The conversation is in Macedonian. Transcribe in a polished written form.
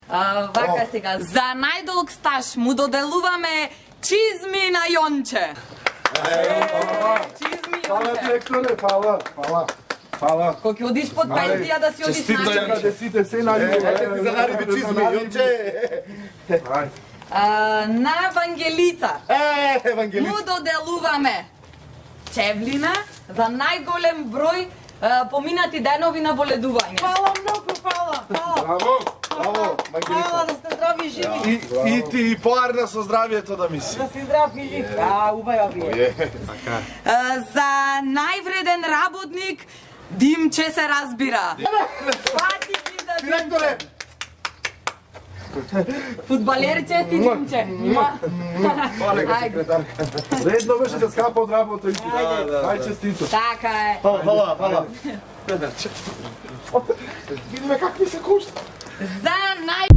Вака сега, за најдолг стаж му доделуваме чизми на Јонче. Чизми Фала, Јонче. директоре, фала. Кој ќе одиш под пензија да си одиш Честитка најдолг. да сите се најдолг. Ете за нариби чизми, Јонче. На Вангелица Евангелист. му доделуваме чевлина за најголем број поминати денови на боледување. Фала многу, фала. Браво, Вангелица. Фала да сте здрави и живи. И ти и поарна со здравието да мисли. Да си здрав и жив. Убаво вие. За највреден работник Димче се разбира. Пати ги за Директоре. фудбалер чести Димче. Ајде. Редно беше да скапа од работа и ти. Ај честито. Така е. Фала. Видиме какви се кушта. За нај